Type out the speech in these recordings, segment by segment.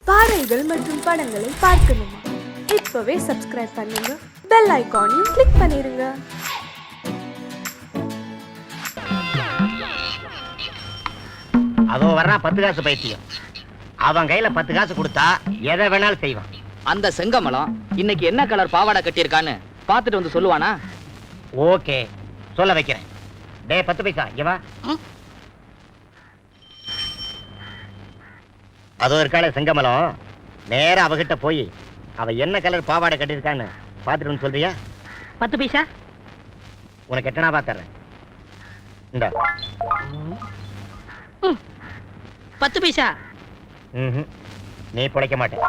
பாடல்கள் மற்றும் படங்களை பார்க்கணுமா? இப்பவே சப்ஸ்கிரைப் பண்ணுங்க, பெல் ஐகானையும் கிளிக் பண்ணிருங்க. அவன் வர்றான் 10 காசு பைத்தியம். அவன் கையில 10 காசு கொடுத்தா எதை வேணாலும் செய்வான். அந்த செங்கமலம் இன்னைக்கு என்ன கலர் பாவாடை கட்டியிருக்கான்னு பார்த்துட்டு வந்து சொல்லுவானா? ஓகே, சொல்ல வைக்கிறேன். டே 10 பைசா இங்க வா. அதோ இருக்காள செங்கமலம், நேரா அவகிட்ட போய் அவ என்ன கலர் பாவாடை கட்டியிருக்கான்னு பார்த்துட்டு வந்து சொல்றியா? 10 பைசா உனக்கு எட்டனா பாத்துறேன். இந்த 10 பைசா நீ பிழைக்க மாட்டே.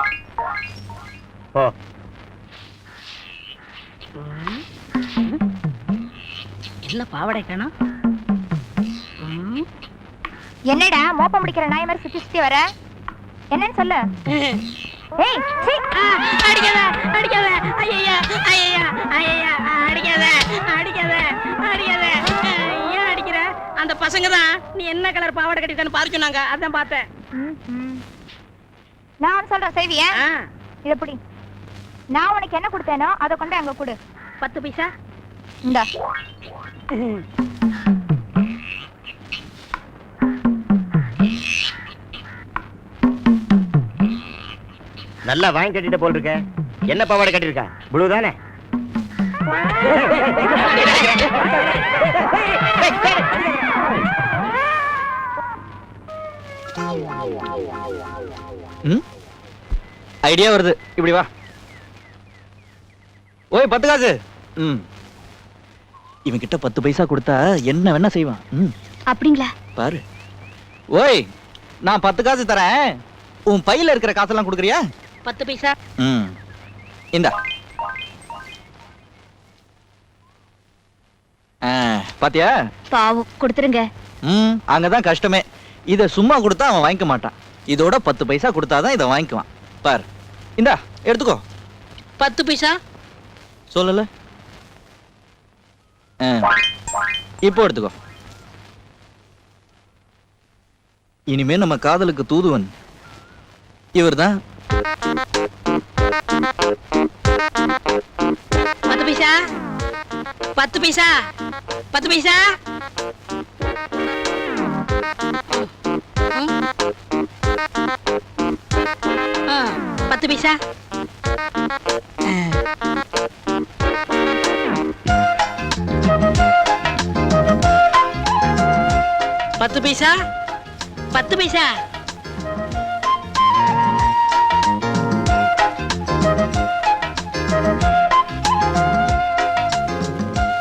போ. என்ன பாவாடை காணோம்? என்னடா மோப்பம் முடிக்கிற நாய் மாதிரி சுத்தி சுத்தி வர? என்னன்னு சொல்லு. ஏய் சீ, அடிக்காத அடிக்காத, ஐயா ஐயா ஐயா, அடிக்காத அடிக்காத அடிக்காத. ஏன் அடிக்கிற? அந்த பசங்க தான் நீ என்ன கலர் பாவாடை கட்டிருக்கான்னு பார்க்க சொன்னாங்க, அதான் பார்த்தேன். நான் ஒன்னு சொல்றேன் செய்வியா? இத புடி. நான் உனக்கு என்ன கொடுத்தேனோ அதை கொண்டு அங்க கொடு. 10 பைசா இந்தா. நல்லா வாங்கி கட்டிட்ட போல் இருக்க. என்ன பாவாடை கட்டிருக்கா? ப்ளூ தானே? ஐடியா வருது, இப்படி வா. ஓய் 10 காசு. இவன் கிட்ட 10 பைசா கொடுத்தா என்ன வேணா செய்வான். அப்படிங்களா? பாரு. ஓய், நான் 10 காசு தரேன், உன் பையில இருக்கிற காசெல்லாம் கொடுக்குறியா? 10 பைசா இந்தா. பாத்தியா? பாவம், கொடுத்துருங்க. அங்கதான் கஷ்டமே. இத சும்மா கொடுத்தா அவன் வாங்கிக்க மாட்டான். இதோட 10 பைசா கொடுத்தாதான் இதை வாங்கிக்குவான். பாரு, இந்தா எடுத்துக்கோ. 10 பைசா சொல்லல. இப்போ எடுத்துக்கோ. இனிமே நம்ம காதலுக்கு தூதுவன் இவர்தான். 10 பைசா 10 பைசா 10 பைசா. 10 பைசா. 10 பைசா 10 பைசா.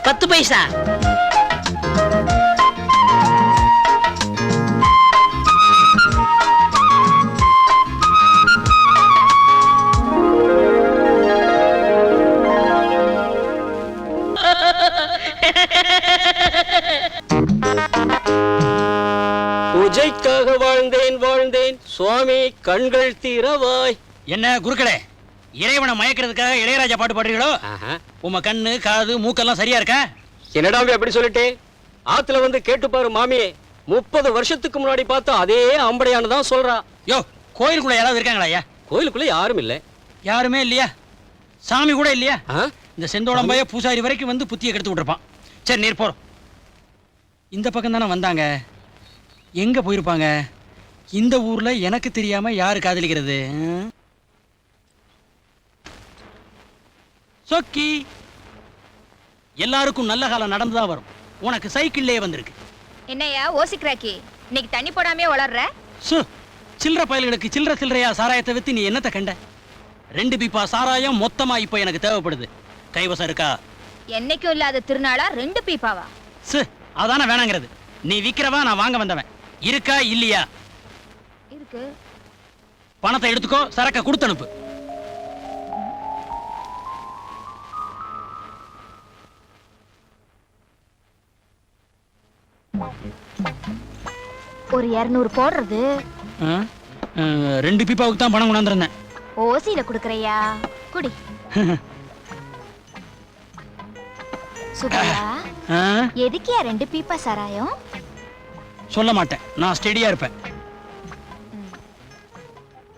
10 பைசா. பூஜைக்காக வாழ்ந்தேன் வாழ்ந்தேன் சுவாமி கண்கள் தீரவாய். என்ன குருக்களே, இறைவனை மயக்கிறதுக்காக இளையராஜா பாட்டு பாடுறீங்களோ? உங்க கண்ணு காது மூக்கெல்லாம் சரியா இருக்கா? என்னடா எப்படி சொல்லிட்டே? ஆத்துல வந்து கேட்டு பாரு மாமியே, 30 வருஷத்துக்கு முன்னாடி பார்த்தா அதே அம்படையானு தான் சொல்றா. யோ, கோயிலுக்குள்ள யாராவது இருக்காங்களா ஐயா? கோயிலுக்குள்ள யாரும் இல்ல. யாருமே இல்லையா? சாமி கூட இல்லையா? இந்த செந்தோளம்பைய பூசாரி வரைக்கும் வந்து புத்தியை கெடுத்து விட்டுருப்பான். சரி, நீர் போறோம். இந்த பக்கம் தானே வந்தாங்க, எங்க போயிருப்பாங்க? இந்த ஊர்ல எனக்கு தெரியாம யாரு காதலிக்கிறது? சொக்கி, எல்லாருக்கும் நல்ல காலம் நடந்துதான் வரும். உனக்கு சைக்கிள்லயே வந்திருக்கு. என்னையா ஓசிக்ராக்கி, இன்னைக்கு தண்ணி போடாமே வளர்ற? சில்லற பயல்களுக்கு சில்லற சில்லறையா சாராயத்தை வித்து நீ என்னத்தை கண்ட? 2 பீப்பா சாராயம் மொத்தமா இப்ப எனக்கு தேவைப்படுது. கைவசம் இருக்கா? என்னைக்கும் இல்லாத திருநாளா 2 பீப்பாவா? அதான வேணாங்கிறது. நீ விக்கிறவா, நான் வாங்க வந்தவன். இருக்கா இல்லையா? இருக்கு. பணத்தை எடுத்துக்கோ, சரக்க கொடுத்து அனுப்பு. ஒரு 200 போடுறது. 2 பீப்பாவுக்கு தான் பணம் கொண்டாந்துருந்தேன். ஓசியில குடுக்கறையா? குடி. சுபையா, எதுக்கியா 2 பீப்பா சாராயம்? சொல்ல மாட்டேன், நான் ஸ்டெடியா இருப்பேன்.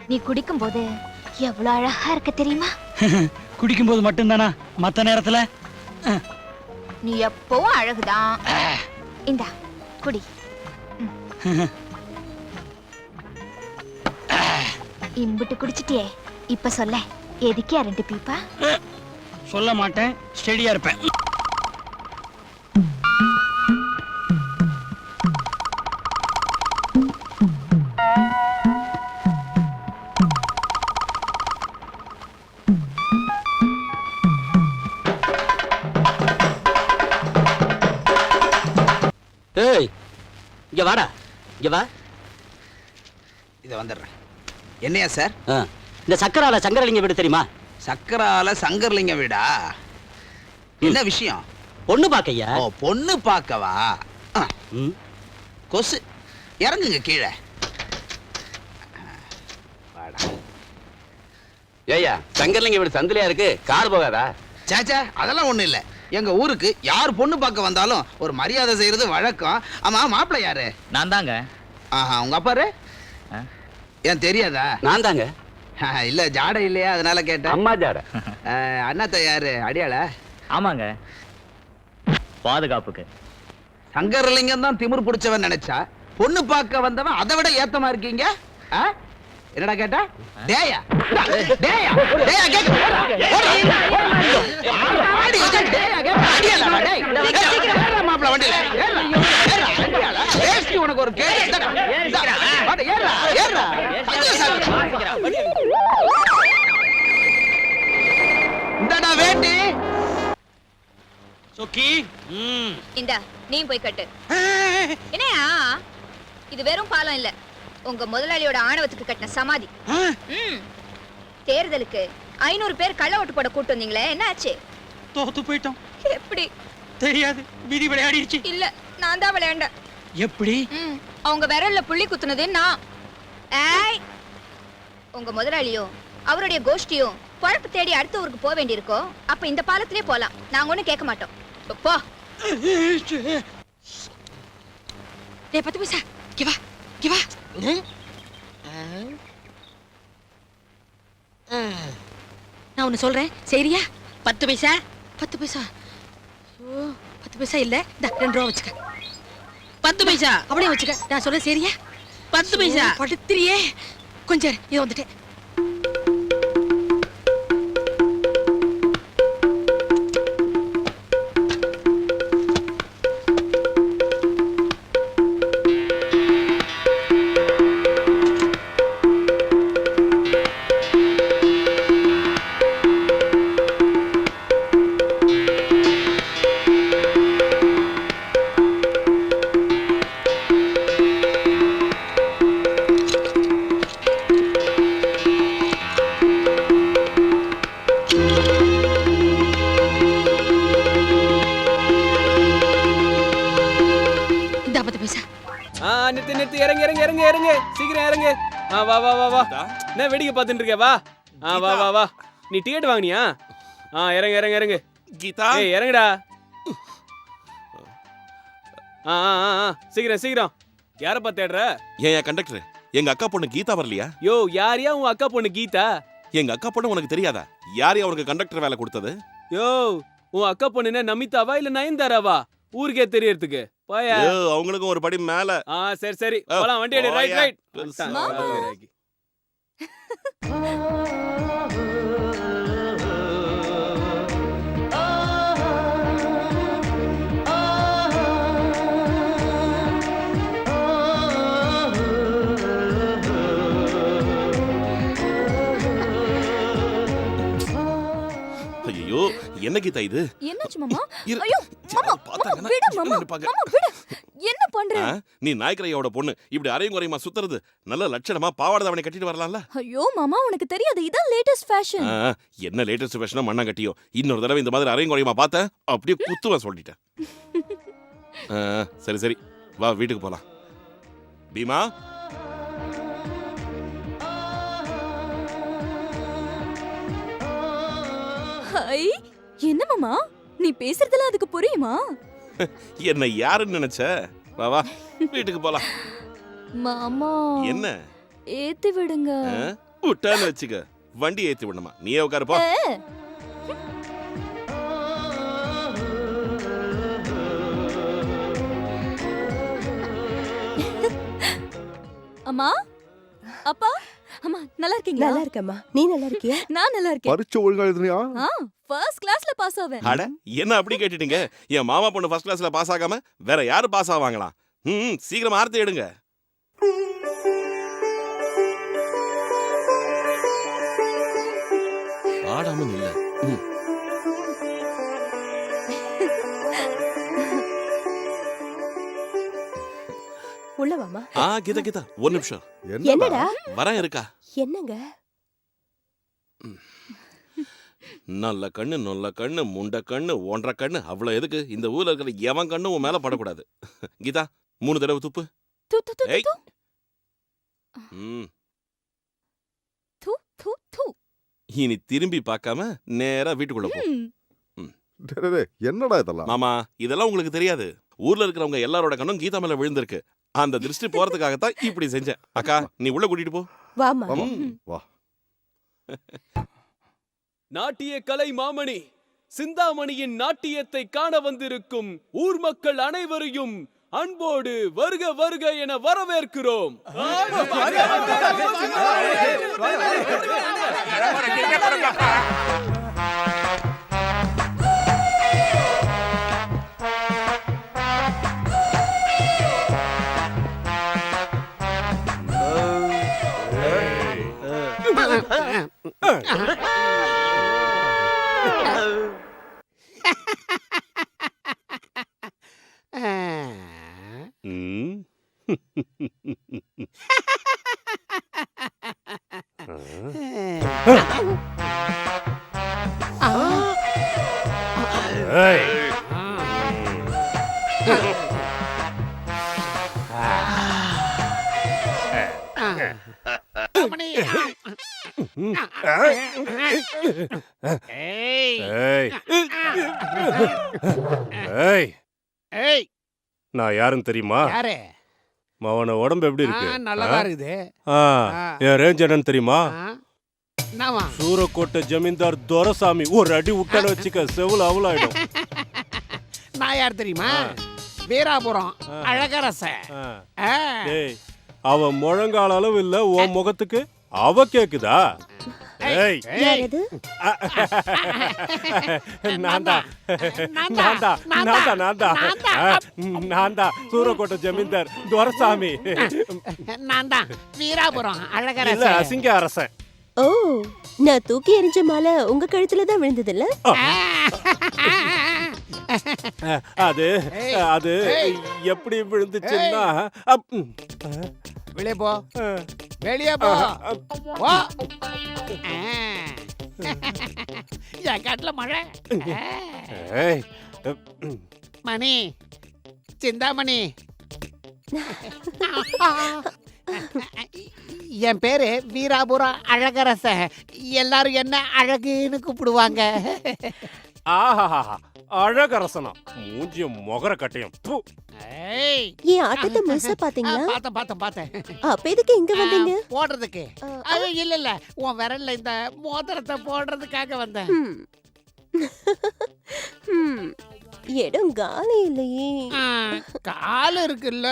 நீ குடிக்கும் போது எவ்வளவு அழகா இருக்க தெரியுமா? குடிக்கும்போது மட்டும்தானா, மத்த நேரத்துல? நீ எப்பவும் அழகுதான். இந்தா குடி. இம்புட்டு குடிச்சிட்டியே, இப்ப சொல்ல எதுக்கே 2 பீப்பா? சொல்ல மாட்டேன், ஸ்டெடியா இருப்பேன். ஏய் இங்க வாடா, இங்க வா. இதை வந்துடுறேன். என்னையா சார்? இந்த சக்கரால சங்கரலிங்க வீடு தெரியுமா? சக்கரால சங்கர்லிங்க வீடா? என்ன விஷயம்? பொண்ணு பாக்கையா? ஓ, பொண்ணு பார்க்கவா? கொசு இறங்குங்க கீழே. வாடா. ஏய்யா, சங்கர்லிங்க வீடு சந்திலையா இருக்கு, கார் போகாதா? சேச்சா, அதெல்லாம் ஒண்ணும் இல்ல. எங்க ஊருக்கு யார் பொண்ணு பார்க்க வந்தாலும் ஒரு மரியாதை செய்யறது வழக்கம். ஆமா, மாப்பிள்ளை யாரு? நான் தாங்க. ஆஹா, உங்க அப்பாரு? ஏன் தெரியாதா? நான் தாங்க. இல்ல, ஜாடை இல்லையா, அதனால கேட்டேன். அம்மா ஜாட. அண்ணாத்த யாரு? அடியாள? ஆமாங்க, பாதுகாப்புக்கு. சங்கரலிங்கம் தான் திமிர் பிடிச்சவன் நினைச்சா, பொண்ணு பார்க்க வந்தவன் அதை விட ஏத்தமா இருக்கீங்க. என்னடா கேட்டா? டேயா டேயா டேயா கேக்க மாப்பிள வண்டியில உனக்கு ஒரு இந்தடா வேண்டி சொக்கி. இந்தா நீ போய் கட்டு. என்னையா இது வெறும் பாலம் இல்ல, உங்க முதலாளியோட ஆணவத்துக்கு கட்டின சமாதி. தேர்தலுக்கு 500 பேர் கள்ள ஓட்டு போட கூட்டு வந்தீங்களே, என்ன ஆச்சு? தோத்து போயிட்டோம். எப்படி தெரியாது, விதி விளையாடிடுச்சு. இல்ல, நான் தான் விளையாண்டேன். எப்படி? அவங்க விரல்ல புள்ளி குத்துனது நான். ஏய், உங்க முதலாளியும் அவருடைய கோஷ்டியும் பழப்பு தேடி அடுத்த ஊருக்கு போக வேண்டியிருக்கோ, அப்ப இந்த பாலத்திலே போலாம். நாங்க ஒண்ணும் கேட்க மாட்டோம். போ. டேய் 10 பைசா, இங்க வா, இங்க வா. நான் ஒண்ணு சொல்றேன், சரியா? 10 பைசா? 10 பைசா? ஓ, 10 பைசா இல்ல, இந்த 2 ரூபா வச்சுக்க. 10 பைசா அப்படியே வச்சுக்க. நான் சொல்றேன், சரியா? 10 பைசா. படுத்துறியே, கொஞ்சம் இது வந்துட்டேன். நிறுத்து, இறங்கு இறங்கு இறங்கு இறங்கு, சீக்கிரம் இறங்கு. வா வா வா வா. என்ன வேடிக்கை பார்த்துட்டு இருக்க? வா. வா வா வா. நீ டிக்கெட் வாங்கினியா? இறங்கு இறங்கு இறங்கு. கீதா, ஏய் இறங்குடா. சீக்கிரம் சீக்கிரம். யாரை பார்த்து தேடுற? ஏன் கண்டக்டர், எங்க அக்கா பொண்ணு கீதா வரலையா? யோ, யாரையா உன் அக்கா பொண்ணு கீதா? எங்க அக்கா பொண்ணு உனக்கு தெரியாதா? யாரையா உனக்கு கண்டக்டர் வேலை கொடுத்தது? யோ, உன் அக்கா பொண்ணு என்ன நமிதாவா இல்ல நயன்தாராவா? ஊருக்கே தெரியறதுக்கு போயா. அவங்களுக்கும் ஒரு படி மேல. சரி சரி, போலாம். வண்டி எடு. Right right. ஐயோ, என்ன கீதா இது? என்னாச்சு மாமா? இரு. ஐயோ மாமா, பார்த்தாங்கன்னா விடு மாமா. மாமா விடு. என்ன பண்ற? நீ நாய்க்கரையோட பொண்ணு இப்படி அரையும் குறையுமா சுத்துறது நல்ல லட்சணமா? பாவாடை தாவணி கட்டிட்டு வரலாம்ல? ஐயோ மாமா, உனக்கு தெரியாது, இதான் லேட்டஸ்ட் ஃபேஷன். என்ன லேட்டஸ்ட் ஃபேஷனா மண்ணா கட்டியோ? இன்னொரு தடவை இந்த மாதிரி அரையும் குறையுமா பார்த்தேன் அப்படியே குத்துவேன் சொல்லிட்டேன். சரி சரி, வா வீட்டுக்கு போலாம். பீமா, ஹை, என்ன மாமா நீ பேசுறதெல்லாம் அதுக்கு புரியுமா? என்ன யாருன்னு நினைச்ச? வா வா வீட்டுக்கு போலாம். மாமா என்ன ஏத்தி விடுங்க. விட்டான்னு வச்சுக்க வண்டி ஏத்தி விடணுமா நீயே உட்காரு போ. அம்மா அப்பா அம்மா நல்லா இருக்கீங்களா? நல்லா இருக்கேம்மா, நீ நல்லா இருக்கியா? நான் நல்லா இருக்கேன். பரீட்சை ஒழுங்கா எழுதுனியா? ஃபர்ஸ்ட் கிளாஸ்ல பாஸ் ஆவேன். அட என்ன அப்படி கேட்டுட்டீங்க? என் மாமா பொண்ணு ஃபர்ஸ்ட் கிளாஸ்ல பாஸ் ஆகாம வேற யாரு பாஸ் ஆவாங்களா? சீக்கிரம் ஆர்த்தி எடுங்க. ஆடாம நில்ல. உள்ள வாமா. கீதா கீதா ஒரு நிமிஷம். என்னடா? வரேன் இருக்கா? என்னங்க? நல்ல கண்ணு நொல்ல கண்ணு முண்ட கண்ணு ஒன்றரை கண்ணு அவ்வளவு எதுக்கு? இந்த ஊர்ல இருக்கிற எவன் கண்ணு உன் மேல படக்கூடாது. கீதா 3 தடவை துப்பு. ஏய். இனி திரும்பி பார்க்காம நேரா வீட்டுக்குள்ள போ. என்னடா இதெல்லாம்? மாமா இதெல்லாம் உங்களுக்கு தெரியாது. ஊர்ல இருக்கிறவங்க எல்லாரோட கண்ணும் கீதா மேல விழுந்திருக்கு. அந்த திருஷ்டி போறதுக்காகத்தான் இப்படி செஞ்சேன். அக்கா நீ உள்ள கூட்டிட்டு போ. வாமா. வா. நாட்டிய கலை மாமணி சிந்தாமணியின் நாட்டியத்தை காண வந்திருக்கும் ஊர் மக்கள் அனைவரையும் அன்போடு வருக வருக என வரவேற்கிறோம். நான் யாருன்னு தெரியுமா? மவன உடம்பு எப்படி இருக்கு? நல்லதா இருக்குது. என் ரேஞ்ச் என்னன்னு தெரியுமா? சூரக்கோட்டை ஜமீன்தார் துரசாமி ஒரு அடி விட்டான வச்சுக்க செவுல அவளாயிடும். நான் யார் தெரியுமா? வீராபுரம் அழகரச. அவ முழங்கால அளவு இல்ல உன் முகத்துக்கு. அவ கேக்குதா? சூரக்கோட்டை ஜமீன்தார் துரசாமி. நான் தான் வீராபுரம் அழகரச அசிங்க அரசன். ஓ, நான் தூக்கி எறிஞ்ச மாலை உங்க கழுத்துல தான் விழுந்தது இல்ல? அது அது எப்படி விழுந்துச்சுன்னா வெளியே போ, வெளியே போ. என் காட்டுல மழை. மணி சிந்தாமணி. என் பேரு வீராபுரம் அழகரச. எல்லாரும் என்ன அழகுன்னு கூப்பிடுவாங்க. ஆஹா அழகரசனா? மூஞ்சிய மொகர கட்டையும். ஏன் ஆட்டத்தை முழுசா பாத்தீங்களா? பார்த்தேன். அப்ப எதுக்கு இங்க வந்தீங்க? போடுறதுக்கு. அது இல்ல உன் விரல்ல இந்த மோதிரத்தை போடுறதுக்காக வந்தேன். இடம் காலி இல்லையே. கால் இருக்குல்ல,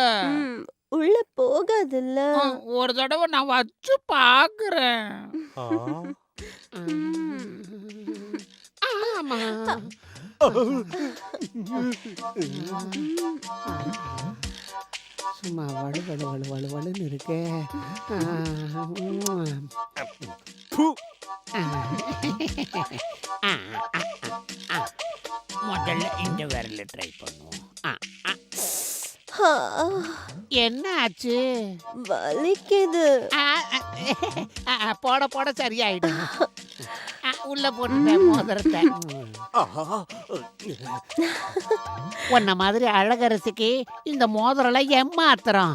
உள்ள போகாதுல்ல. ஒரு தடவை நான் வச்சு பாக்குறேன். ஆமா. சும்மா வலு வலு வலு வலு வலுன்னு இருக்கே. முதல்ல இந்த விரல ட்ரை பண்ணுவோம். என்ன ஆச்சு? வலிக்குது. போட போட சரியாயிடும். உள்ள போட்டு மோதிரத்தை. உன்ன மாதிரி அழகரசிக்கு இந்த மோதிரம் ஏமாத்திரம்.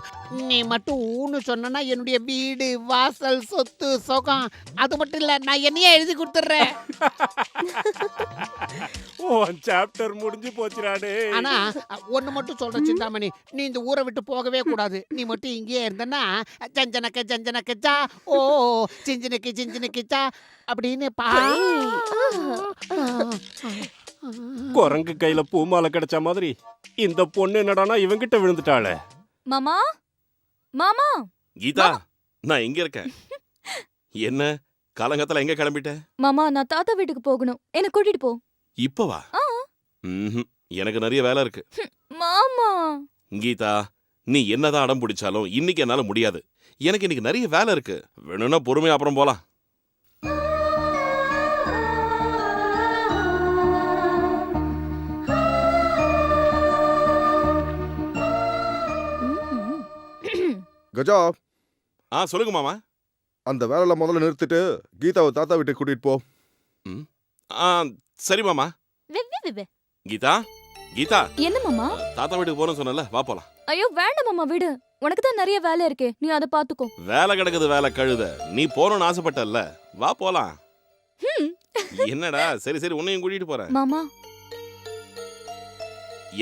நீ மட்டும் ஊன்னு சொன்னா என்னுடைய வீடு வாசல் சொத்து சுகம் அது மட்டும் இல்ல நான் என்னையே எழுதி கொடுத்துட்றேன். சாப்டர் முடிஞ்சு போச்சுடாடே. ஆனா ஒண்ணு மட்டும் சொல்ற சிந்தாமணி, நீ இந்த ஊரை விட்டு போகவே கூடாது. நீ மட்டும் இங்கேயே இருந்தன்னா ஜஞ்சனக்க ஜஞ்சனக்கச்சா ஓ சிஞ்சனுக்கு சிஞ்சனுக்குச்சா அப்படின்னு குரங்கு கையில பூமாலை கிடைச்ச மாதிரி இந்த பொண்ணு என்னடானா இவங்கிட்ட விழுந்துட்டாளே. மாமா மாமா கீதா, நான் எங்க இருக்கேன்? என்ன காலங்கத்துல எங்க கிளம்பிட்ட? மாமா நான் தாத்தா வீட்டுக்கு போகணும், என்ன கூட்டிட்டு போ. இப்பவா? எனக்கு நிறைய வேலை இருக்கு. மாமா கீதா, நீ என்னதான் அடம் பிடிச்சாலும் இன்னைக்கு என்னால முடியாது. எனக்கு இன்னைக்கு நிறைய வேலை இருக்கு. வேணும்னா பொறுமையா அப்புறம் போலாம். கஜா, சொல்லுங்க மாமா. அந்த வேலையில முதல்ல நிறுத்திட்டு கீதாவை தாத்தா வீட்டுக்கு கூட்டிட்டு போ. சரி மாமா. கீதா, கீதா, என்ன மாமா? தாத்தா வீட்டுக்கு போறேன்னு சொன்னல, வா போலாம். ஐயோ வேண்டாம் மாமா, விடு. உனக்கு தான் நிறைய வேலை இருக்கே, நீ அதை பாத்துக்கோ. வேலை கிடக்குது, வேலை கழுத. நீ போறோம்னு ஆசைப்பட்டல்ல, வா போலாம். என்னடா, சரி சரி உன்னையும் கூட்டிட்டு போறேன். மாமா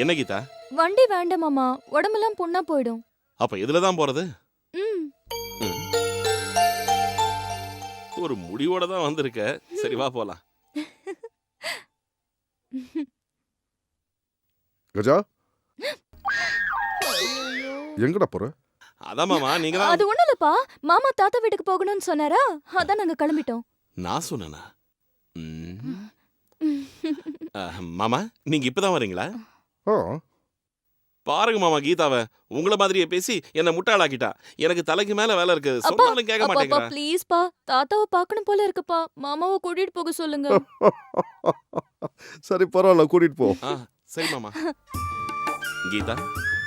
என்ன கீதா? வண்டி வேண்டாம் மாமா, உடம்பெல்லாம் புண்ணா போயிடும். அப்ப எதுலதான் போறது? ஒரு முடிவோட தான் வந்திருக்க. சரி வா போலாம். கஜா, எங்கடா போற? அதான் மாமா, நீங்க அது ஒண்ணும் இல்லப்பா, மாமா தாத்தா வீட்டுக்கு போகணும்னு சொன்னாரா, அதான் நாங்க கிளம்பிட்டோம். நான் சொன்னேனா? மாமா, நீங்க இப்பதான் வரீங்களா? பாருங்க மாமா, கீதாவை உங்கள மாதிரியே பேசி என்ன முட்டாளாக்கிட்டா. எனக்கு தலைக்கு மேல வேலை இருக்கு, சொன்னாலும் கேட்க மாட்டேங்கிறா. ப்ளீஸ் பா, தாத்தாவை பார்க்கணும் போல இருக்குப்பா, மாமாவை கூட்டிட்டு போக சொல்லுங்க. சரி பரவாயில்ல, கூட்டிட்டு போ. சரி மாமா. கீதா,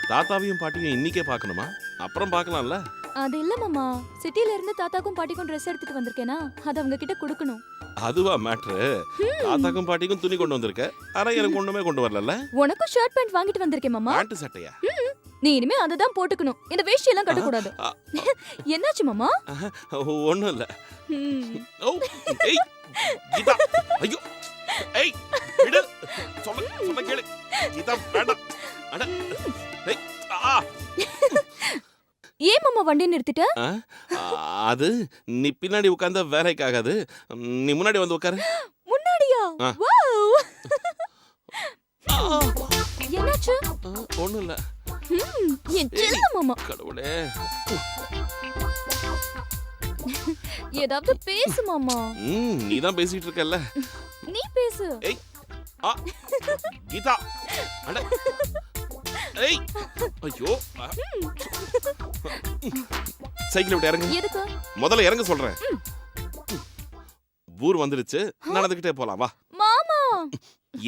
தாத்தாவையும் பாட்டியும் இன்னைக்கே பார்க்கணுமா? அப்புறம் பார்க்கலாம்ல? அது இல்ல மாமா, சிட்டில இருந்து தாத்தாக்கும் பாட்டிக்கும் ட்ரெஸ் எடுத்துட்டு வந்திருக்கேனா, அது அவங்க கிட்ட கொடுக்கணும். அதுவா மேட்ரு? தாத்தாக்கும் பாட்டிக்கும் துணி கொண்டு வந்திருக்க, ஆனா எனக்கு ஒண்ணுமே கொண்டு வரல. உனக்கும் ஷர்ட் பேண்ட் வாங்கிட்டு வந்திருக்கேன் மாமா. பேண்ட் சட்டையா? நீ இனிமே அததான் போட்டுக்கணும், இந்த வேஷ்டி எல்லாம் கட்ட கூடாது. என்னாச்சு மாமா? ஒண்ணும் இல்ல. ஏய் கீதா, ஐயோ ஏய் விடு, சொல்ல கேளு கீதா, வேண்டாம். அட ஏய் ஏன் மாமா வண்டி நிறுத்திட்ட? அது நீ பின்னாடி உட்கார்ந்த வேலைக்காகாது, நீ முன்னாடி வந்து உட்காரு. முன்னாடியா? வாவ்! என்னாச்சு? ஒண்ணும் இல்ல. என் செல்ல மாமா. கடவுளே, ஏதாவது பேசு மாமா. நீ தான் பேசிட்டு இருக்கல்ல, நீ பேசு. ஏய் கீதா, அட ஏய் ஐயோ, சைக்கிள் விட்டு இறங்கு. எதுக்கு? முதல்ல இறங்க சொல்றேன். ஊர் வந்துடுச்சு, நடந்துகிட்டே போலாம் வா. மாமா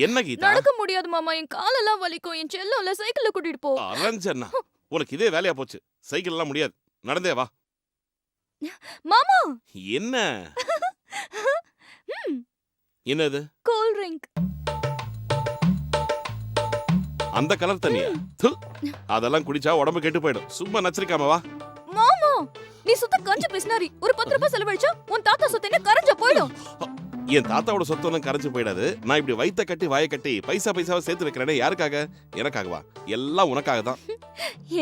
என்ன கீதா? நடக்க முடியாது மாமா, என் காலெல்லாம் வலிக்கும். என் செல்லம்ல சைக்கிள்ல கூட்டிட்டு போ. அரஞ்சனா, உனக்கு இதே வேலையா போச்சு. சைக்கிள் எல்லாம் முடியாது, நடந்தே வா. மாமா என்ன? என்னது? Cool drink. அந்த கலர் தண்ணியா? அதெல்லாம் குடிச்சா உடம்பு கெட்டு போயிடும். சும்மா நச்சரிக்காம வா. மாமா நீ சுத்த கஞ்ச பிஸ்னாரி. ஒரு 10 ரூபாய் செலவழிச்சா உன் தாத்தா சொத்து என்ன கரஞ்ச போயிடும். என் தாத்தாவோட சொத்து ஒன்றும் கரைஞ்சு போயிடாது. நான் இப்படி வயித்த கட்டி வாயை கட்டி பைசாவை சேர்த்து வைக்கிறேனே, யாருக்காக? எனக்காகவா? எல்லாம் உனக்காக தான்.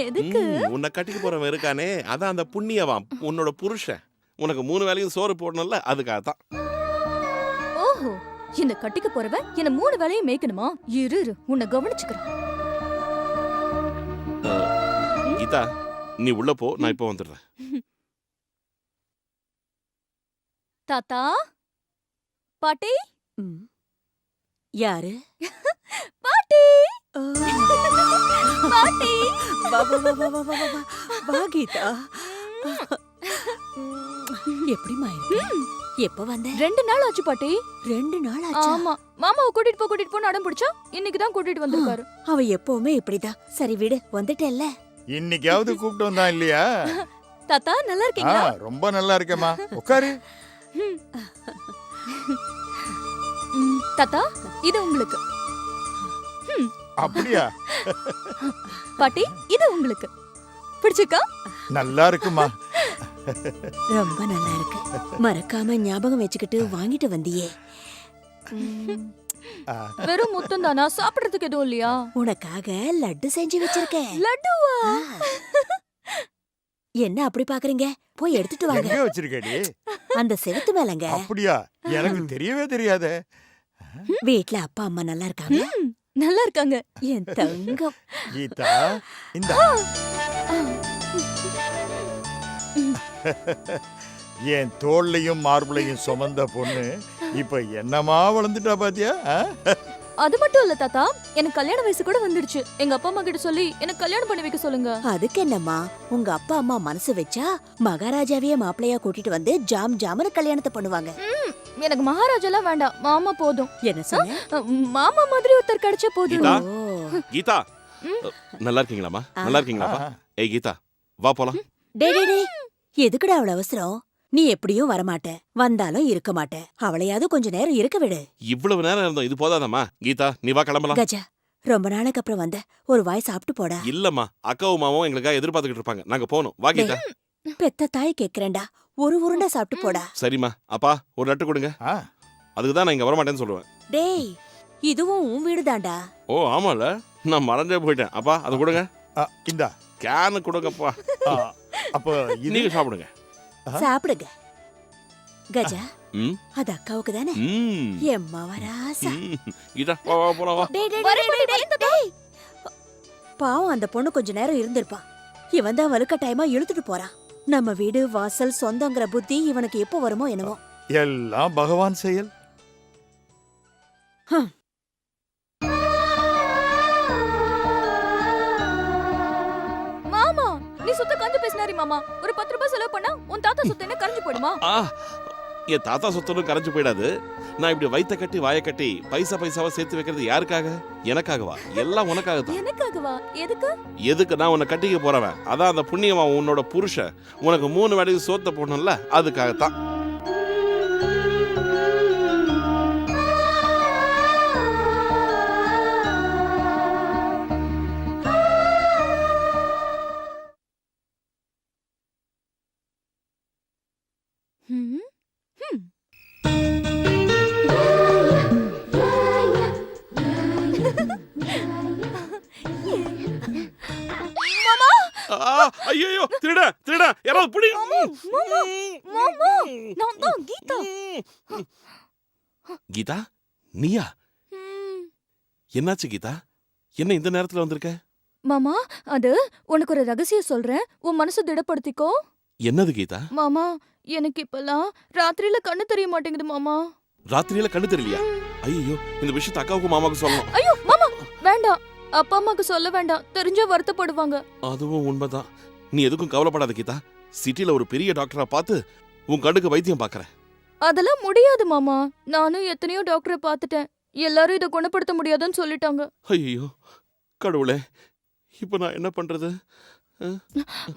எதுக்கு? உன்னை கட்டிக்கு போறவன் இருக்கானே, அதான் அந்த புண்ணியவான், உன்னோட புருஷன். உனக்கு 3 வேளையும் சோறு போடணும்ல, அதுக்காக தான். ஓஹோ, இந்த கட்டிக்கு போறவன் என்ன 3 வேளையும் மேய்க்கணுமா? இரு உன்னை கவனிச்சுக்கிறேன். கீதா, நீ உள்ள போ, நான் இப்போ வந்துடுறேன். தாத்தா, பாட்டி. யாரு? பாட்டி. பாட்டி. வா கீதா. எப்படிமா இருக்கு? எப்ப வந்த? 2 நாள் ஆச்சு பாட்டி. 2 நாள் ஆச்சு? ஆமா, மாமாவை கூட்டிட்டு போ அடம் பிடிச்சா இன்னைக்கு தான் கூட்டிட்டு வந்திருக்காரு. அவ எப்பவுமே இப்படிதான். சரி விடு, வந்துட்டல்ல. இன்னைக்காவது கூப்பிட்டு வந்தான் இல்லையா? தாத்தா நல்லா இருக்கீங்களா? ரொம்ப நல்லா இருக்கேம்மா, உட்காரு. தாத்தா இது உங்களுக்கு. அப்படியா? பாட்டி இது உங்களுக்கு பிடிச்சிருக்கா? நல்லா இருக்குமா. ரொம்ப நல்லா இருக்கு. மறக்காம ஞாபகம் வச்சுக்கிட்டு வாங்கிட்டு வந்தியே. வெறும் முத்தம் தானா? சாப்பிடுறதுக்கு எதுவும் இல்லையா? உனக்காக லட்டு செஞ்சு வச்சிருக்கேன். லட்டுவா? என்ன அப்படி பாக்குறீங்க? போய் எடுத்துட்டு வாங்க. எங்க வச்சிருக்கடி? அந்த செவுத்து மேலங்க. அப்படியா? எனக்கு தெரியவே தெரியாதே. வீட்ல அப்பா அம்மா நல்லா இருக்காங்க? நல்லா இருக்காங்க. என் தங்கம். கீதா, இந்த என் தோள்லையும் மார்புலையும் சுமந்த பொண்ணு இப்ப என்னமா வளர்ந்துட்டா பாத்தியா? அது மட்டும் இல்ல தாத்தா, எனக்கு கல்யாண வயசு கூட வந்துடுச்சு. எங்க அப்பா அம்மா கிட்ட சொல்லி எனக்கு கல்யாணம் பண்ணி வைக்க சொல்லுங்க. அதுக்கு என்னம்மா, உங்க அப்பா அம்மா மனசு வச்சா மகாராஜாவையே மாப்பிளையா கூட்டிட்டு வந்து ஜாம் ஜாமனு கல்யாணத்தை பண்ணுவாங்க. எனக்கு மகாராஜாலாம் வேண்டாம், மாமா போதும். என்ன சொன்ன? மாமா மாதிரி ஒருத்தர் கிடைச்சா போதும். கீதா, நல்லா இருக்கீங்களாமா? நல்லா இருக்கீங்களாப்பா? ஏய் கீதா, வா போலாம். டே எதுக்குடா அவ்வளவு அவசரம்? நீ எப்படியும் வரமாட்ட, வந்தாலும் இருக்க மாட்ட. அவளையாவது கொஞ்ச நேரம் இருக்க விடு. இவ்வளவு நேரம் இருந்தோம், இது போதாதம்மா? கீதா, நீ வா கிளம்பலாம். கஜா, ரொம்ப நாளைக்கு அப்புறம் வந்த, ஒரு வாய் சாப்பிட்டு போடா. இல்லம்மா, அக்காவும் மாமாவும் எங்களுக்காக எதிர்பார்த்துக்கிட்டு இருப்பாங்க. நாங்க போகணும். வா கீதா. பெத்த தாய் கேக்குறேன்டா, ஒரு உருண்டை சாப்பிட்டு போடா. சரிம்மா. அப்பா ஒரு லட்டு கொடுங்க. அதுக்குதான் நான் இங்க வரமாட்டேன்னு சொல்லுவேன். டேய், இதுவும் உன் வீடு தான்டா. ஓ ஆமால, நான் மறந்தே போயிட்டேன். அப்பா அதை கொடுங்க. இந்தா கேனு கொடுங்கப்பா. அப்போ நீங்க சாப்பிடுங்க. சாப்பிடுங்க. கஜா, அது அக்காவுக்கு தானே? எம்மா வராசா. கீதா, வா வா போலாம் வா. பாவம், அந்த பொண்ணு கொஞ்ச நேரம் இருந்திருப்பா. இவன் தான் வலுக்கட்டாயமா இழுத்துட்டு போறான். நம்ம வீடு வாசல் சொந்தங்கிற புத்தி இவனுக்கு எப்போ வருமோ என்னவோ. எல்லாம் பகவான் செயல். மாமா, நீ சுத்த கஞ்சு பேசினாரி மாமா. ஒரு 10 ரூபாய் செலவு பண்ணா உன் தாத்தா சொத்து என்ன கரைஞ்சு போடுமா? என் தாத்தா சொத்துன்னு கரைஞ்சு போயிடாது. நான் இப்படி வயித்த கட்டி வாயை கட்டி பைசா பைசாவா சேர்த்து வைக்கிறது யாருக்காக? எனக்காகவா? எல்லாம் உனக்காக தான். எனக்காகவா? எதுக்கு? எதுக்கு? நான் உன்னை கட்டிக்க போறவன். அதான் அந்த புண்ணியமா உன்னோட புருஷன் உனக்கு 3 வேளைக்கு சோத்த போடணும்ல, அதுக்காகத்தான். ஐயோ, திருட திருட, யாராவது புடி. நான் தான் கீதா. கீதா, நீயா? என்னாச்சு கீதா? என்ன இந்த நேரத்துல வந்திருக்க? மாமா, அது உனக்கு ஒரு ரகசியம் சொல்றேன், உன் மனசு திடப்படுத்திக்கோ. என்னது கீதா? மாமா, எனக்கு இப்பெல்லாம் ராத்திரியில கண்ணு தெரிய மாட்டேங்குது மாமா. ராத்திரியில கண்ணு தெரியலையா? ஐயோ, இந்த விஷயத்தை அக்காவுக்கும் மாமாவுக்கும் சொல்லணும். ஐயோ மாமா, வேண்டாம். அப்பா அம்மாக்கு சொல்ல வேண்டாம், தெரிஞ்சா வருத்தப்படுவாங்க. அதுவும் உண்மைதான். நீ எதுக்கும் கவலைப்படாத கீதா. சிட்டில ஒரு பெரிய டாக்டரா பார்த்து உன் கண்ணுக்கு வைத்தியம் பார்க்கறேன். அதெல்லாம் முடியாது மாமா. நானும் எத்தனையோ டாக்டரை பார்த்துட்டேன். எல்லாரும் இதை குணப்படுத்த முடியாதுன்னு சொல்லிட்டாங்க. ஐயோ கடவுளே, இப்ப நான் என்ன பண்றது?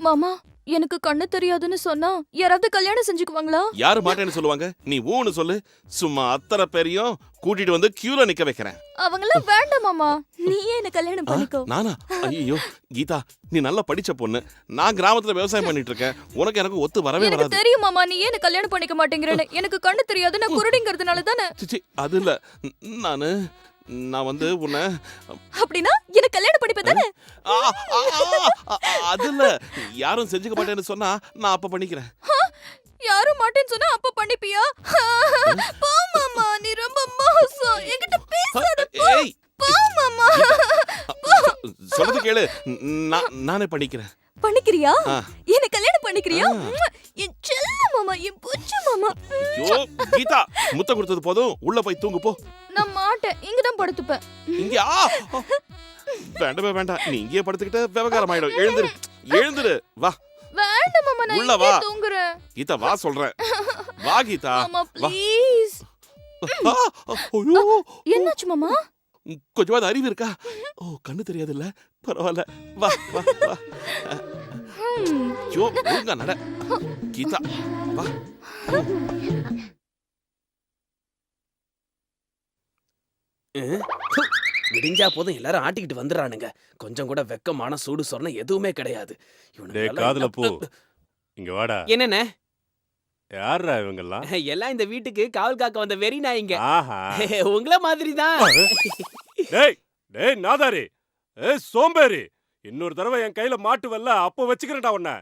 மாமா, எனக்கு கண்ணு தெரியாதுன்னு சொன்னா யாராவது கல்யாணம் செஞ்சுக்குவாங்களா? யாரு மாட்டேன்னு சொல்லுவாங்க? நீ ஊன்னு சொல்லு. சும்மா அத்தனை பேரையும் கூட்டிட்டு வந்து கியூல நிக்க வைக்கிறேன். அவங்களாம் வேண்டாம் மாமா, நீயே என்ன கல்யாணம் பண்ணிக்கோ. நானா? ஐயோ கீதா, நீ நல்லா படிச்ச பொண்ணு. நான் கிராமத்துல விவசாயம் பண்ணிட்டு இருக்கேன். உனக்கு எனக்கு ஒத்து வரவே வராது. எனக்கு தெரியும் மாமா, நீ ஏன் கல்யாணம் பண்ணிக்க மாட்டேங்கிறேன்னு. எனக்கு கண்ணு தெரியாது, நான் குருடிங்கிறதுனால தானே. அது இல்ல, நான் வந்து உன்னை அப்படின்னா எனக்கு கல்யாணம் பண்ணிப்ப தானே? அது இல்ல, யாரும் செஞ்சுக்க மாட்டேன்னு சொன்னா நான் அப்ப பண்ணிக்கிறேன். யாரும் மாட்டேன்னு சொன்னா அப்ப பண்ணிப்பியா? போ மாமா, நீ ரொம்ப மோசம். என்கிட்ட பேசாத. போ மாமா. சொல்றது கேளு, நானே பண்ணிக்கிறேன். பண்ணிக்கிறியா? என்ன கல்யாணம் பண்ணிக்கிறியா? என் செல்ல மாமா, என் புச்சு மாமா. ஐயோ கீதா, முத்தம் கொடுத்தது போதும், உள்ள போய் தூங்கு போ. நான் மாட்டேன், இங்க தான் படுத்துப்பேன். இங்க வேண்டவே வேண்டாம், நீ இங்கே படுத்துக்கிட்ட விவகாரம் ஆயிடும். எழுந்துரு எழுந்துரு, வா. வேண்டாம் மாமா, நான் உள்ள வா. இங்கே தூங்குறேன். கீதா வா சொல்றேன். வா கீதா. மாமா வா. ப்ளீஸ். ஐயோ என்னாச்சு மாமா? கொஞ்சமாவது அறிவு இருக்கா? ஓ, கண்ணு தெரியாது இல்ல, பரவாயில்ல. வா வா வா. ஐயோ ஒழுங்கா நட கீதா, வா. விடிஞ்சா போதும் எல்லாரும் ஆட்டிக்கிட்டு வந்துடுறானுங்க. கொஞ்சம் கூட வெக்கமான சூடு சொரணை எதுவுமே கிடையாது. டேய் காதுல பூ, இங்க வாடா. என்னண்ணே? யாரா இவங்கெல்லாம்? எல்லாம் இந்த வீட்டுக்கு காவல் காக்க வந்த வெறி நாய்ங்க. ஆஹா, உங்கள மாதிரி தான். டேய் டேய் நாதாரி, சோம்பேறி, இன்னொரு தடவை என் கையில மாட்டுவல்ல, அப்போ வச்சுக்கிறேன்டா உன்னை.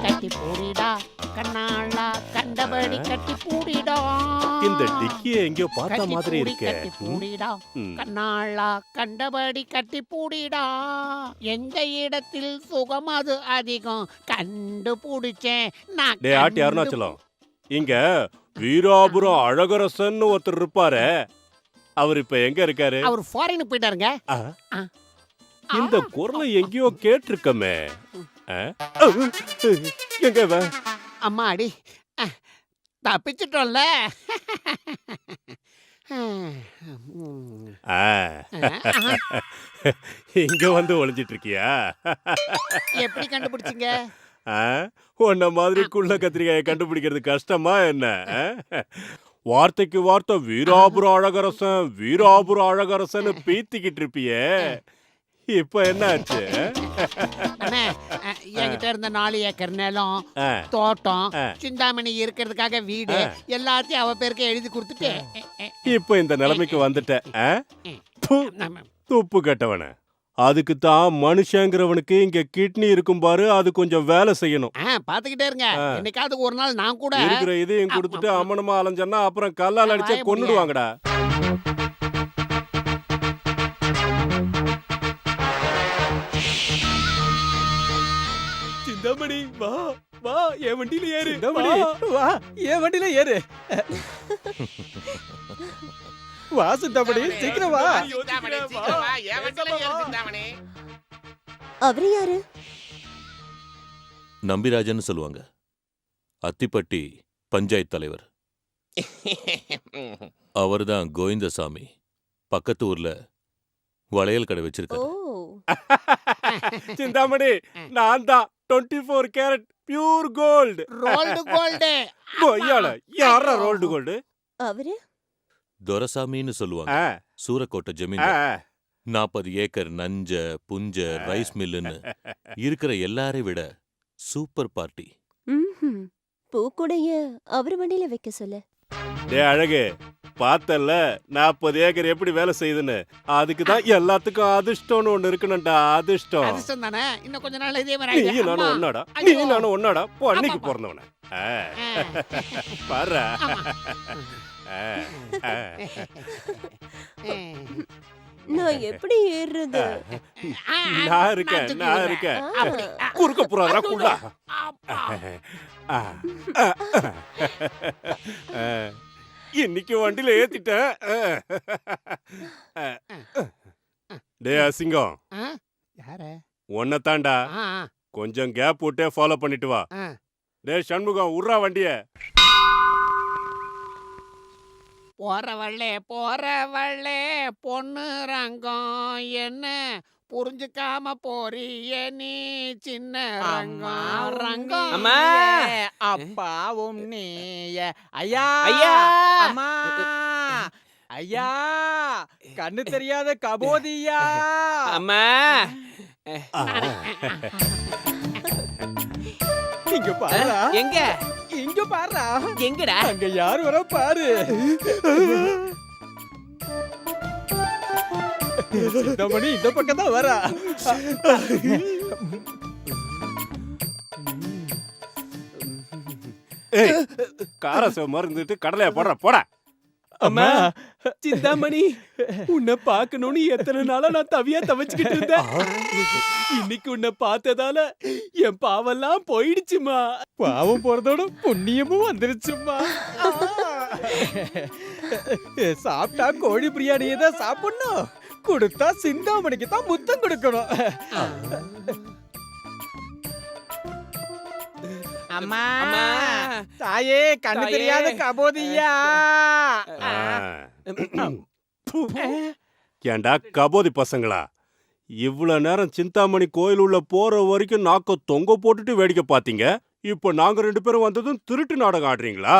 கட்டி பூரிடா கண்ணாளா கண்டபடி கட்டி பூரிடா. இந்த டிக்கியை எங்கேயோ பார்த்த மாதிரி இருக்கே. கட்டி பூரிடா கண்ணாளா கண்டபடி கட்டி பூரிடா. எந்த இடத்தில் சுகம் அது அதிகம் கண்டுபிடிச்சேன் நான். டேய் ஆட்டி அருணாச்சலம், இங்க வீராபுரம் அழகரசன் ஒருத்தர் இருப்பாரு, அவர் இப்ப எங்க இருக்காரு? அவர் ஃபாரின் போயிட்டாருங்க. இந்த குரலை எங்கேயோ கேட்டிருக்கமே. எங்க வா? அம்மாடி, தப்பிச்சிட்டோம்ல. இங்க வந்து ஒளிஞ்சிட்டு இருக்கியா? எப்படி கண்டுபிடிச்சீங்க? உன்ன மாதிரி குள்ள கத்திரிக்காயை கண்டுபிடிக்கிறது கஷ்டமா என்ன? வார்த்தைக்கு வார்த்தை வீராபுரம் அழகரசன் வீராபுரம் அழகரசன் பீத்திக்கிட்டு இருப்பியே, இப்ப என்ன ஆச்சு? என்கிட்ட இருந்த 4 ஏக்கர் நிலம், தோட்டம், சிந்தாமணி இருக்கிறதுக்காக வீடு எல்லாத்தையும் அவ பேருக்கு எழுதி கொடுத்துட்டு இப்ப இந்த நிலைமைக்கு வந்துட்ட. துப்பு கட்டவன. அதுக்கு தான் மனுஷங்கிறவனுக்கு இங்க கிட்னி இருக்கும் பாரு, அது கொஞ்சம் வேலை செய்யணும். பாத்துக்கிட்டே இருங்க, என்னைக்காவது ஒரு நாள் நான் கூட இருக்கிற இதையும் கொடுத்துட்டு அம்மனமா அலைஞ்சன்னா அப்புறம் கல்லால் அடிச்சா கொன்னுடுவாங்கடா. சிந்தாமணி வா வா, என் வண்டியில ஏறு. சிந்தாமணி வா, என் வண்டியில ஏறு. வா சிந்தாமணி, சீக்கிரம் வா. அவரு யாரு? நம்பிராஜன் சொல்லுவாங்க, அத்திப்பட்டி பஞ்சாயத்து தலைவர். அவர்தான் கோவிந்தசாமி. பக்கத்து ஊர்ல வளையல் கடை வச்சிருக்காரு. சிந்தாமணி, நான் தான் 24 carat pure gold. Rolled gold. கொய்யால யாரா ரோல்டு கோல்டு? அவரு துரசாமின்னு சொல்லுவாங்க. சூரக்கோட்டை ஜமீன். 40 ஏக்கர் நஞ்ச புஞ்ச ரைஸ் மில்லுன்னு இருக்கிற எல்லாரையும் விட சூப்பர் பார்ட்டி. பூக்குடைய அவரு வண்டியில வைக்க சொல்லு. டே அழகு, பார்த்தல்ல 40 ஏக்கர் எப்படி வேலை செய்யுதுன்னு. அதுக்குதான் எல்லாத்துக்கும் அதிர்ஷ்டம்னு ஒண்ணு இருக்கணும்டா. அதிர்ஷ்டம் அதிர்ஷ்டம் தானே. இன்னும் கொஞ்ச நாள் இதே மாதிரி நீ நானும் ஒன்னாடா, நீ நானும் ஒன்னாடா. பொண்ணுக்கு பிறந்தவன பாரு. நான் எப்படி ஏறுறது? நான் இருக்கேன், நான் இருக்கேன். குறுக்க புறாதா குள்ளா. இன்னைக்கு வண்டியில ஏத்திட்டேன். டே அசிங்கம், யாரு? ஒன்ன தாண்டா. கொஞ்சம் கேப் விட்டே ஃபாலோ பண்ணிட்டு வா. டே சண்முகம், உர்றா வண்டிய. போறவள்ளே பொண்ணு ரங்கம் என்ன புரிஞ்சுக்காம போறிய நீ சின்ன ரங்கம் ரங்கம். அம்மா, அப்பாவும் நீய ஐயா ஐயா, அம்மா ஐயா, கண்ணு தெரியாத கபோதியா. அம்மா இங்க பாருடா. எங்க? இங்க பாருடா. எங்கடா? அங்க யார் வர பாரு. சிந்தாமணி இந்த பக்கம் தான் வரா. காரச மறந்துட்டு கடலையா போடுற போட. அம்மா, சிந்தாமணி, உன்னை பார்க்கணும்னு எத்தனை நாளா நான் தவியா தவிச்சுக்கிட்டு இருந்தேன். இன்னைக்கு உன்னை பார்த்ததால என் பாவெல்லாம் போயிடுச்சுமா. பாவம் போறதோட புண்ணியமும் வந்துருச்சுமா. சாப்பிட்டா கோழி பிரியாணியை தான் சாப்பிடணும், கொடுத்தா சிந்தாமணிக்கு தான் முத்தம் கொடுக்கணும். அம்மா, தாயே, கண்ணு தெரியாத கபோதியா. ஏண்டா கபோதி பசங்களா, இவ்வளவு நேரம் சிந்தாமணி கோயில் உள்ள போற வரைக்கும் நாக்க தொங்க போட்டுட்டு வேடிக்கை பாத்தீங்க. இப்போ நாங்க 2 பேரும் வந்ததும் திருட்டு நாடகம் ஆடுறீங்களா?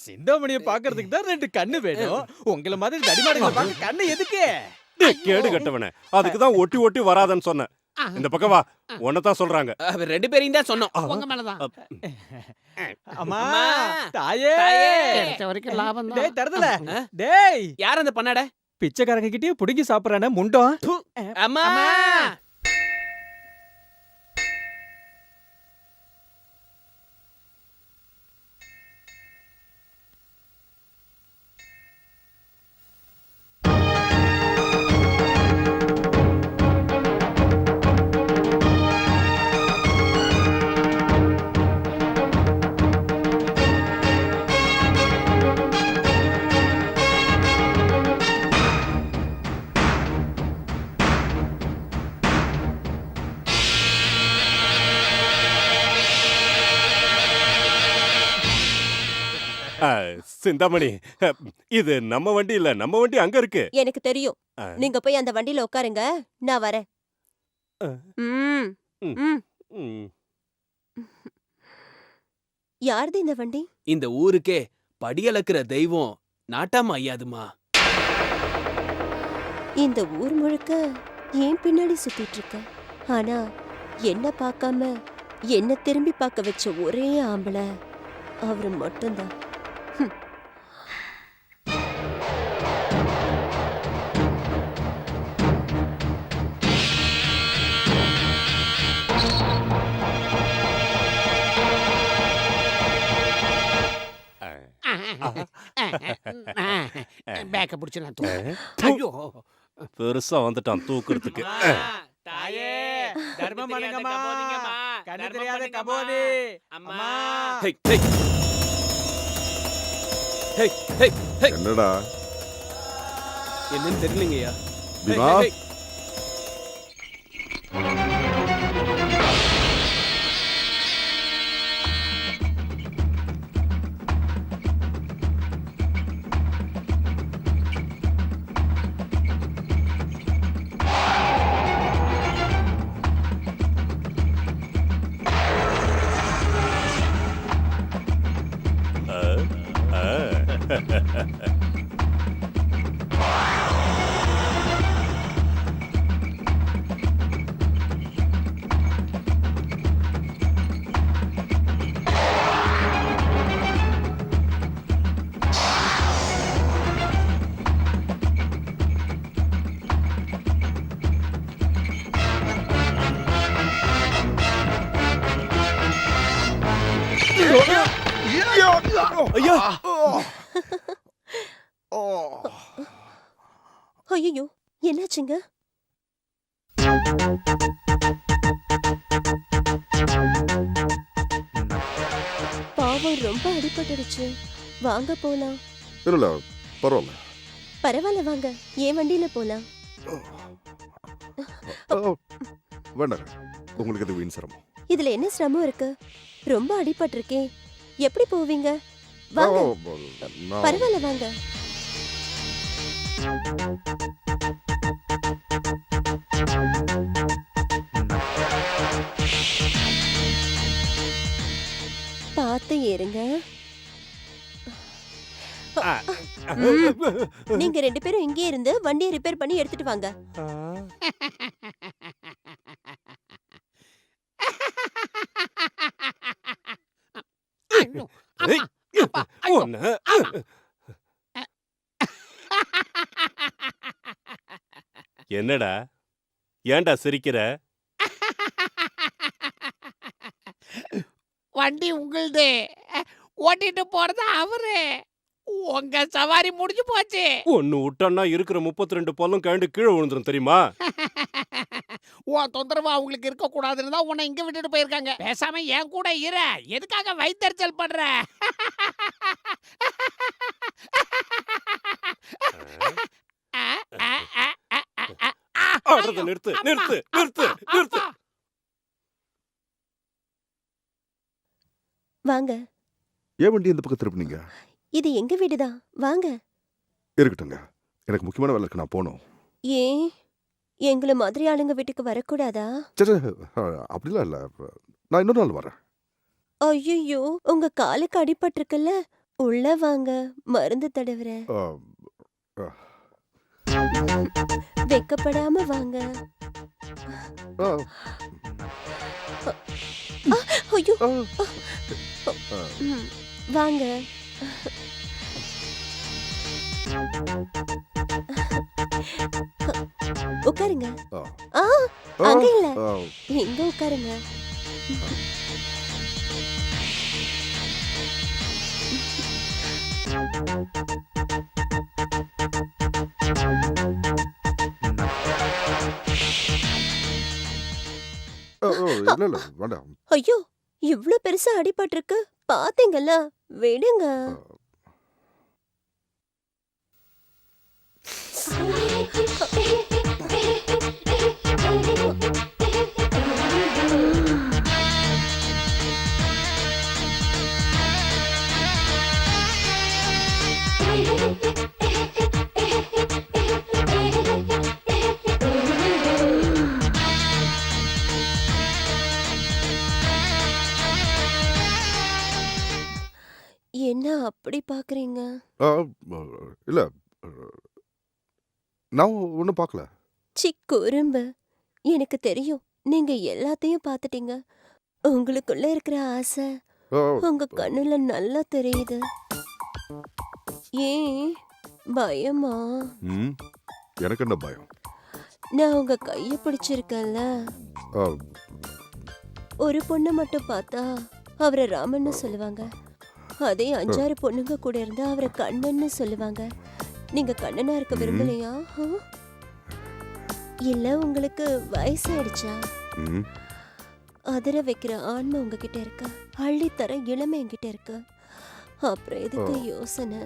சிந்தாமணியை பாக்குறதுக்கு தான் 2 கண்ணு வேணும். உங்கள மாதிரி தடிமாடுகளை பார்க்க கண்ணு எதுக்கு? கேடு கட்டவனே, அதுக்கு தான் ஒட்டி ஒட்டி வராதன்னு சொன்னேன். இந்த பக்கம் வா, உன்னதான் சொல்றாங்க. 2 பேரையும் தான் சொன்னோம். உங்க மேலதான். அம்மா தாயே, கிடைச்ச வரைக்கும் லாபம் டேய் தான். தரதல, டேய் யார் அந்த பண்ணாட? பிச்சைக்காரங்க கிட்டயே புடுங்கி சாப்பிடுறானே முண்டம். அம்மா சிந்தாமணி, இது நம்ம வண்டி இல்ல, நம்ம வண்டி அங்க இருக்கு. எனக்கு தெரியும். நீங்க போய் அந்த வண்டியில உட்காருங்க, நான் வரேன். யாருது இந்த வண்டி? இந்த ஊருக்கே படியளக்குற தெய்வம் நாட்டாம ஐயாதுமா. இந்த ஊர் முழுக்க ஏன் பின்னாடி சுத்திட்டு இருக்க? ஆனா என்ன பார்க்காம என்ன திரும்பி பார்க்க வச்ச ஒரே ஆம்பளை அவரு மட்டும்தான். பேக்க பிடிச்சு நான் ஐயோ பெருசா வந்துட்டான் தூக்குறதுக்கு. தாயே தர்மம் பண்ணுங்கம்மா, கண்ணு தெரியாத கபோதி. அம்மா என்னடா என்னன்னு தெரியலங்கய்யா. பீமா? ஐயோ, என்னாச்சுங்க? பாவம், ரொம்ப அடிபட்டுடுச்சு. வாங்க போலாம். இல்ல பரவாயில்ல. பரவாயில்ல, வாங்க, என் வண்டியில போலாம். வேண்டாங்க, உங்களுக்கு இது வீண் சிரமம். இதுல என்ன சிரமம் இருக்கு? ரொம்ப அடிபட்டிருக்கே, எப்படி போவீங்க? வாங்க, பரவாயில்ல, வாங்க. பார்த்து ஏறுங்க. நீங்க 2 பேரும் இங்கே இருந்து வண்டியை ரிப்பேர் பண்ணி எடுத்துட்டு வாங்க. என்னடா, ஏன்டா சிரிக்கிற? வண்டி உங்களுது, ஓட்டிட்டு போறது அவரு. உங்க சவாரி முடிஞ்சு போச்சு. ஒன்னு விட்டா இருக்கிற 32 பல்லும் கண்டு கீழே விழுந்துரும் தெரியுமா? உன் தொந்தரவு அவங்களுக்கு இருக்க கூடாதுன்னு தான் உன்னை இங்க விட்டுட்டு போயிருக்காங்க. பேசாம என் கூட இரு. எதுக்காக வயித்தெரிச்சல் பண்ற? நிறுத்து நிறுத்து நிறுத்து நிறுத்து. வாங்க. ஏன் வண்டி இந்த பக்கம் திருப்பினீங்க? இது எங்க வீடுதான், வாங்க. இருக்கட்டுங்க, எனக்கு முக்கியமான வேலை இருக்கு, நான் போகணும். ஏன் எங்களை மாதிரி ஆளுங்க வீட்டுக்கு வரக்கூடாதா? சரி, அப்படிலாம் இல்ல, நான் இன்னொரு நாள் வரேன். ஐயோ, உங்க காலுக்கு அடிபட்டிருக்குல்ல, உள்ள வாங்க, மருந்து தடவுறேன். வெக்கப்படாம வாங்க. ஐயோ, வாங்க. உட்காருங்க. அங்க இல்ல, இங்க உட்காருங்க. இல்ல வேண்டாம். ஐயோ, இவ்ளோ பெருசா அடிபட்டிருக்கு, பாத்தீங்கல்ல, விடுங்க. என்ன அப்படி பாக்குறீங்க? இல்ல நான் ஒன்னும் பார்க்கல. சி குறும்பு, எனக்கு தெரியும் நீங்க எல்லாத்தையும் பார்த்துட்டீங்க. உங்களுக்குள்ள இருக்கிற ஆசை உங்க கண்ணுல நல்லா தெரியுது. ஏன் பயமா? எனக்கு என்ன பயம்? நான் உங்க கைய பிடிச்சிருக்கேன்ல. ஒரு பொண்ணு மட்டும் பார்த்தா அவரை ராமன்னு சொல்லுவாங்க. அதே 5-6 பொண்ணுங்க கூட இருந்தா அவரை கண்ணன்னு சொல்லுவாங்க. நீங்க கண்ணனா இருக்க விரும்பலையா? இல்ல உங்களுக்கு வயசாயிடுச்சா? அதிர வைக்கிற ஆன்மை உங்ககிட்ட இருக்க, அள்ளித்தர இளமை என்கிட்ட இருக்கு. அப்புறம் எதுக்கு யோசனை?